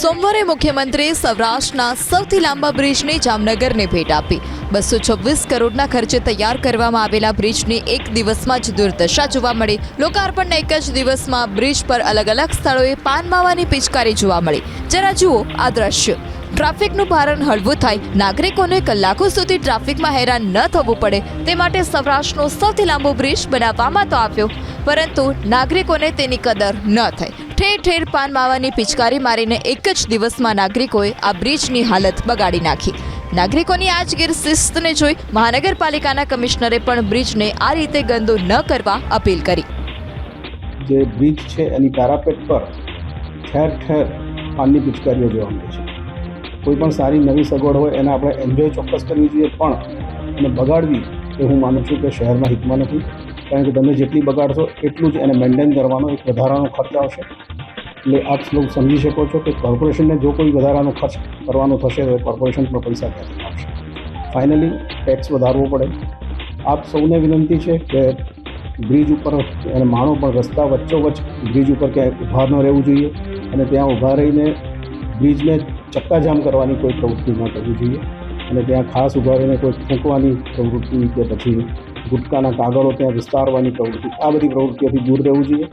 સોમવારે મુખ્યમંત્રીએ સૌરાષ્ટ્રના સૌથી લાંબા બ્રિજની જામનગરને ભેટ આપી 226 કરોડના ખર્ચે તૈયાર કરવામાં આવેલા બ્રિજની એક દિવસમાં જ દુર્દશા જોવા મળી। લોકાર્પણના એક જ દિવસમાં બ્રિજ પર અલગ અલગ સ્થળોએ પાન માવાની પિચકારી જોવા મળી। જરા જુઓ આ દ્રશ્ય। ટ્રાફિકનું ભારણ હળવું થાય, નાગરિકોને કલાકો સુધી ટ્રાફિકમાં હેરાન ન થવું પડે તે માટે સૌરાષ્ટ્રનો સૌથી લાંબો બ્રિજ બનાવવામાં તો આવ્યો, પરંતુ નાગરિકોને તેની કદર ન થઈ। ઠેર ઠેર પાન માવાની પિચકારી મારીને એક જ દિવસમાં નાગરિકોએ આ બ્રિજની હાલત બગાડી નાખી। નાગરિકોની આ જ ગેરશિસ્તને જોઈ મહાનગરપાલિકાના કમિશનરે પણ બ્રિજને આ રીતે ગંદો ન કરવા અપીલ કરી। જે બ્રિજ છે એની પેરાપેટ પર ઠેર ઠેર પાનની પિચકારીઓ જોવા મળે છે। કોઈ પણ સારી નવી સગવડ હોય એને આપણે એન્જોય ચોક્કસ કરવી જોઈએ, પણ એને બગાડવી એ હું માનું છું કે શહેરના હિતમાં નથી, કારણ કે તમે જેટલી બગાડશો એટલું જ એને મેન્ટેન કરવાનો એક વધારાનો ખર્ચ આવશે। એટલે આપ લોકો સમજી શકો છો કે કોર્પોરેશનને જો કોઈ વધારાનો ખર્ચ કરવાનો થશે તો કોર્પોરેશન પર પૈસા ક્યાંથી આવશે। ફાઇનલી ટેક્સ વધારવો પડે। આપ સૌને વિનંતી છે કે બ્રિજ ઉપર અને માણો પણ રસ્તા વચ્ચોવચ્ચ બ્રિજ ઉપર ક્યાંય ઊભા ન રહેવું જોઈએ, અને ત્યાં ઊભા રહીને બ્રિજને ચક્કાજામ કરવાની કોઈ પ્રવૃત્તિ ન કરવી જોઈએ, અને ત્યાં ખાસ ઊભા રહીને કોઈ ફૂંકવાની પ્રવૃત્તિ કે પછી ગુટકાના કાગળો ત્યાં વિસ્તારવાની પ્રવૃત્તિ, આ બધી પ્રવૃત્તિઓથી દૂર રહેવું જોઈએ।